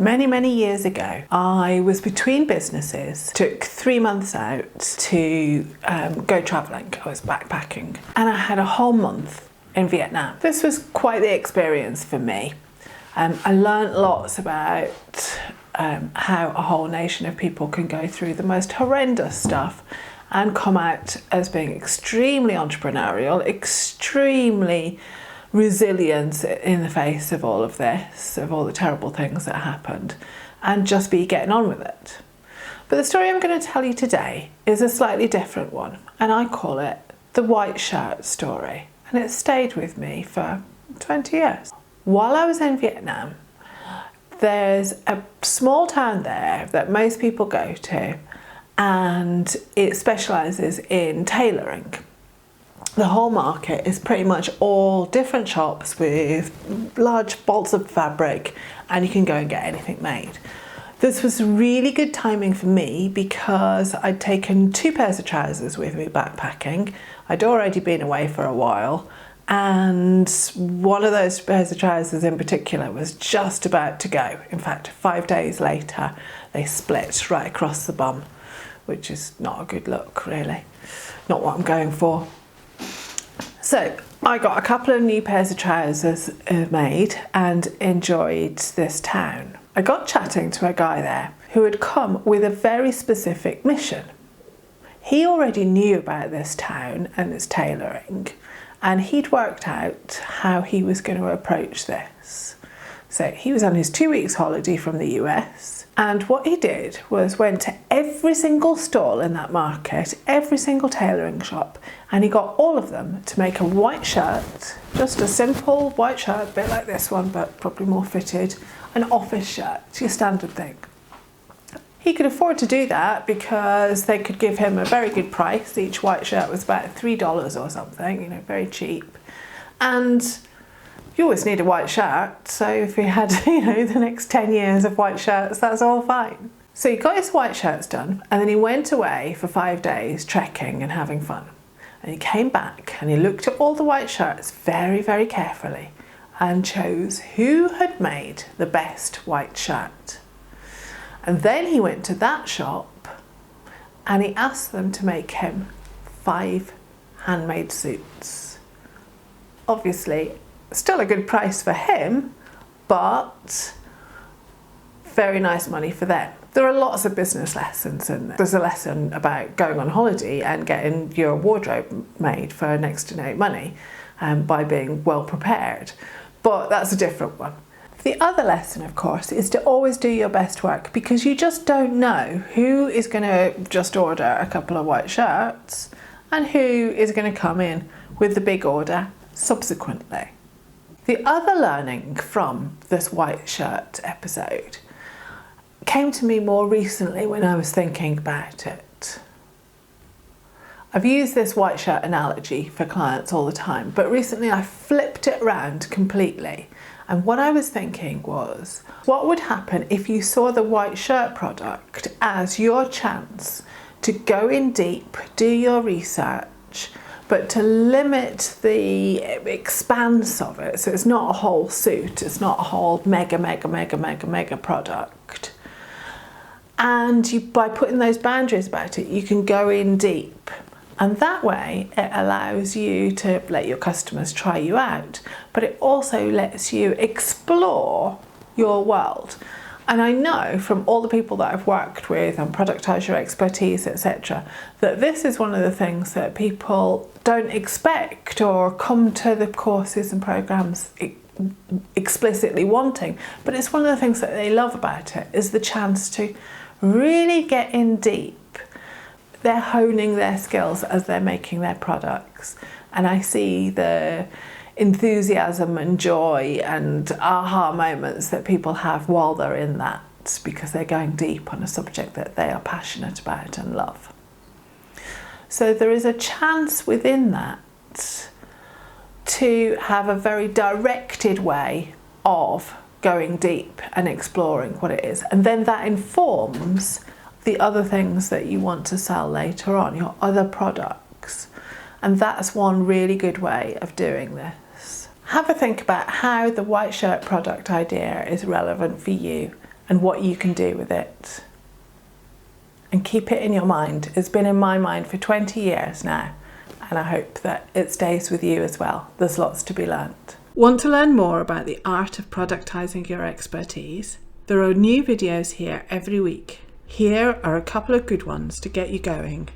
Many years ago, I was between businesses, took 3 months out to go travelling. I was backpacking and I had a whole month in Vietnam. This was quite the experience for me. I learned lots about how a whole nation of people can go through the most horrendous stuff and come out as being extremely entrepreneurial, extremely resilient in the face of all of this, of all the terrible things that happened, and just be getting on with it. But the story I'm going to tell you today is a slightly different one, and I call it the white shirt story, and it stayed with me for 20 years. While I was in Vietnam, there's a small town there that most people go to, and it specialises in tailoring. The whole market is pretty much all different shops with large bolts of fabric, and you can go and get anything made. This was really good timing for me because I'd taken 2 pairs of trousers with me backpacking. I'd already been away for a while, and one of those pairs of trousers in particular was just about to go. In fact, 5 days later, they split right across the bum, which is not a good look, really. Not what I'm going for. So I got a couple of new pairs of trousers made and enjoyed this town. I got chatting to a guy there who had come with a very specific mission. He already knew about this town and its tailoring, and he'd worked out how he was going to approach this. So he was on his 2 weeks holiday from the US, and what he did was went to every single stall in that market, every single tailoring shop, and he got all of them to make a white shirt, just a simple white shirt, a bit like this one, but probably more fitted, an office shirt, it's your standard thing. He could afford to do that because they could give him a very good price. Each white shirt was about $3 or something, very cheap. And you always need a white shirt, so if he had, the next 10 years of white shirts, that's all fine. So he got his white shirts done, and then he went away for 5 days trekking and having fun. And he came back and he looked at all the white shirts very carefully and chose who had made the best white shirt. And then he went to that shop and he asked them to make him 5 handmade suits. Obviously, still a good price for him, but very nice money for them. There are lots of business lessons in there. There's a lesson about going on holiday and getting your wardrobe made for next to no money by being well prepared, but that's a different one. The other lesson, of course, is to always do your best work, because you just don't know who is going to just order a couple of white shirts and who is going to come in with the big order subsequently. The other learning from this white shirt episode came to me more recently when I was thinking about it. I've used this white shirt analogy for clients all the time, but recently I flipped it around completely. And what I was thinking was, what would happen if you saw the white shirt product as your chance to go in deep, do your research, but to limit the expanse of it, so it's not a whole suit, it's not a whole mega product. And by putting those boundaries about it, you can go in deep. And that way it allows you to let your customers try you out, but it also lets you explore your world. And I know from all the people that I've worked with on productize your expertise, etc., that this is one of the things that people don't expect or come to the courses and programs explicitly wanting. But it's one of the things that they love about it, is the chance to really get in deep. They're honing their skills as they're making their products. And I see the enthusiasm and joy and aha moments that people have while they're in that, because they're going deep on a subject that they are passionate about and love. So there is a chance within that to have a very directed way of going deep and exploring what it is. And then that informs the other things that you want to sell later on, your other products. And that's one really good way of doing this. Have a think about how the white shirt product idea is relevant for you and what you can do with it. And keep it in your mind. It's been in my mind for 20 years now, and I hope that it stays with you as well. There's lots to be learnt. Want to learn more about the art of productizing your expertise? There are new videos here every week. Here are a couple of good ones to get you going.